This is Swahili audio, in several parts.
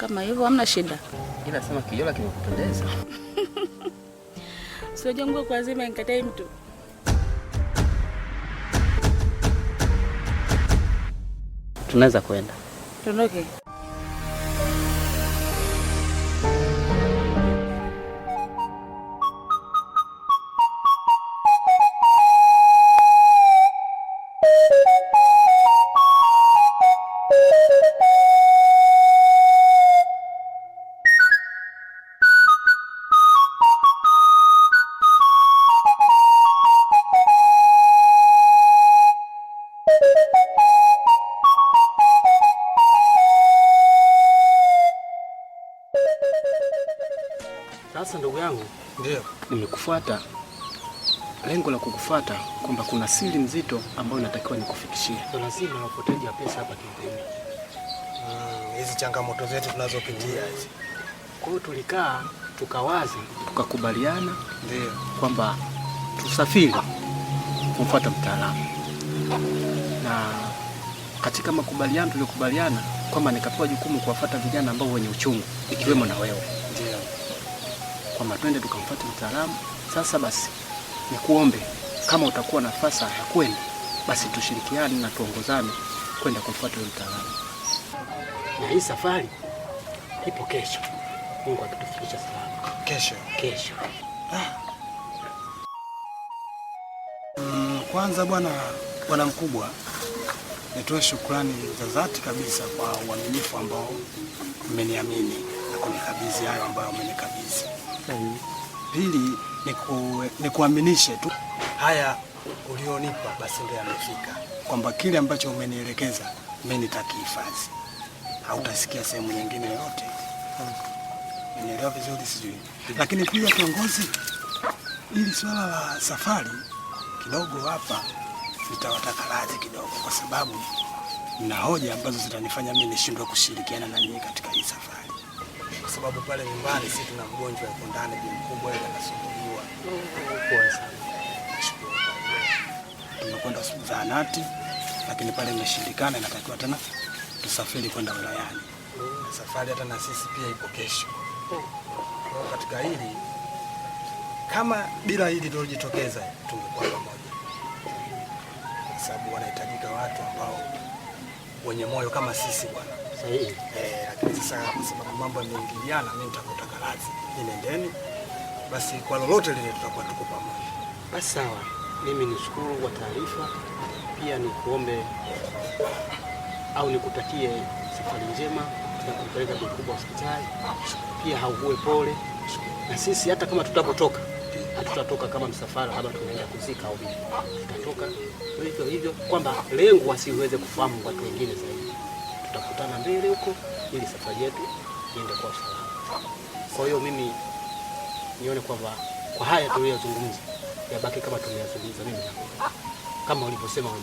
kama hivyo hamna shida. Ila sema kijola kimekupendeza. Sio jongo kwa lazima nikatai mtu. Tunaweza kwenda. Tuondoke. Sasa ndugu yangu, ndio nimekufuata. Lengo la kukufuata kwamba kuna siri nzito ambayo natakiwa nikufikishie. Swala zima la upoteaji wa pesa hapa kijijini. Hizi changamoto zetu tunazopitia hizi. Kwa hiyo tulikaa tukawazi, tukakubaliana ndio kwamba tusafiri kumfuata mtaalamu. Na katika makubaliano tuliokubaliana kwamba nikapewa jukumu kuwafuata vijana ambao wenye uchungu ikiwemo na wewe. Ndio. Kwamba twende tukamfuate mtaalamu. Sasa basi nikuombe kama utakuwa na nafasi ya kwenda basi tushirikiane na tuongozane kwenda kumfuata yule mtaalamu. Na hii safari ipo kesho. Mungu akitufikisha salama. Kesho. Kwanza bwana mkubwa, nitoe shukrani za dhati kabisa kwa uaminifu ambao mmeniamini na kunikabidhi hayo ambayo mmenikabidhi. Pili nikuaminishe tu haya ulionipa basi ndio yamefika, kwamba kile ambacho umenielekeza mimi nitakihifadhi, hautasikia sehemu nyingine yote. Unielewa vizuri sijui. Lakini pia kiongozi, ili swala la safari kidogo hapa nitawataka radhi kidogo, kwa sababu nina hoja ambazo zitanifanya mimi nishindwe kushirikiana na nyinyi katika hii safari. Kwa sababu pale nyumbani sisi tuna mgonjwa yuko ndani, bi mkubwa yeye anasumbuliwa. Poa sana. Nashukuru. Tumekwenda zahanati lakini pale imeshindikana, inatakiwa tena tusafiri kwenda wilayani. Safari hata na sisi pia ipo kesho. Kwa katika hili kama bila hili tulijitokeza tungekuwa pamoja. Kwa sababu wanahitajika watu ambao wenye moyo kama sisi bwana. Sahihi. Lakini sasa kwa sababu mambo yameingiliana, mimi nitakutaka radhi. Nendeni. Basi kwa lolote lile tutakuwa tuko pamoja. Basi sawa. Mimi nishukuru kwa taarifa. Pia nikuombe au nikutakie safari njema ya kupeleka bi mkubwa hospitali. Pia haugue pole. Na sisi hata kama tutapotoka, hatutatoka kama msafara labda tunaenda kuzika au vipi. Tutatoka hivyo kwamba lengo wasiweze kufahamu watu wengine zaidi. Tutakutana mbele huko ili safari yetu iende kwa usalama. Kwa hiyo mimi nione kwamba kwa haya tuliyozungumza yabaki kama tumeyazungumza mimi na kama ulivyosema wewe.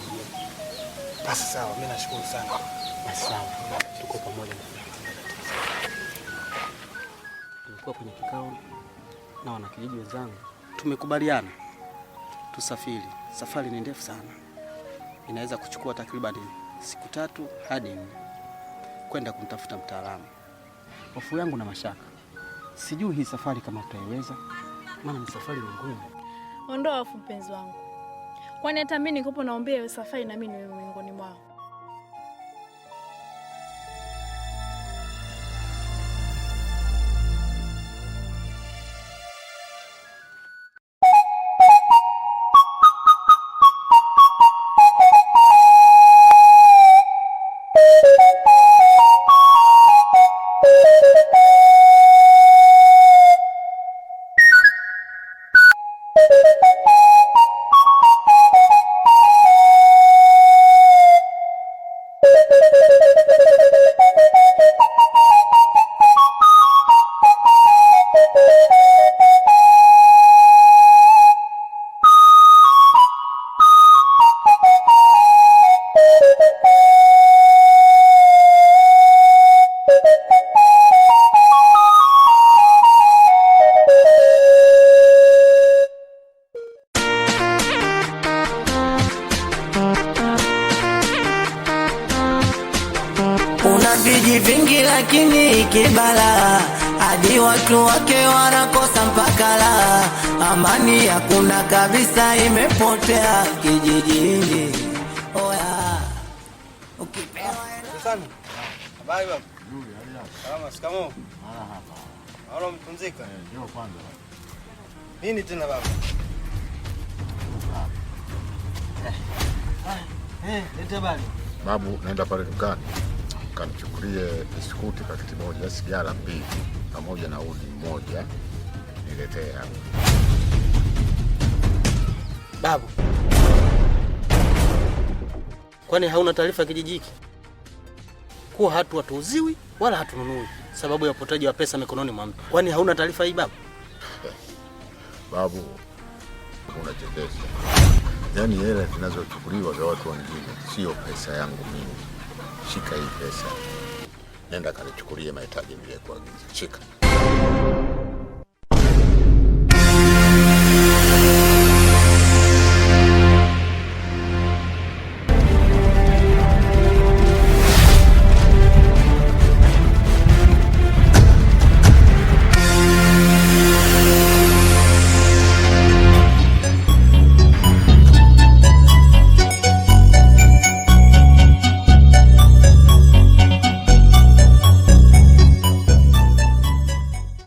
Basi sawa, mimi nashukuru sana. Basi sawa, tuko pamoja. Tulikuwa kwenye kikao na wanakijiji wenzangu, tumekubaliana tusafiri. Safari ni ndefu sana, inaweza kuchukua takriban siku 3 hadi 4 kwenda kumtafuta mtaalamu. Hofu yangu na mashaka, sijui hii safari kama tutaiweza, maana ni safari ngumu. Ondoa hofu mpenzi wangu, kwani hata mimi nikopo naombea hiyo safari na mimi ni miongoni mwao. Una viji vingi lakini kibala, hadi watu wake wanakosa mpaka la. Amani hakuna kabisa, imepotea kijijini. Oya, ukipewa sana. Habari baba. Salama, shikamoo. Naona mpumzika. Ndio kwanza. Nini tena baba? Leta bali. Babu, naenda pale dukani. Kanichukulie biskuti pakiti moja, sigara 2 pamoja na udi mmoja. Niletee hapa. Babu. Kwani hauna taarifa kijiji hiki? Kuwa hatu hatuuziwi wala hatununui sababu ya upotaji wa pesa mikononi mwa mtu. Kwani hauna taarifa hii babu? Babu, unachekesha. Yaani hela zinazochukuliwa za watu wengine sio pesa yangu mimi. Shika hii pesa. Nenda kanichukulie mahitaji niliyokuagiza. Shika.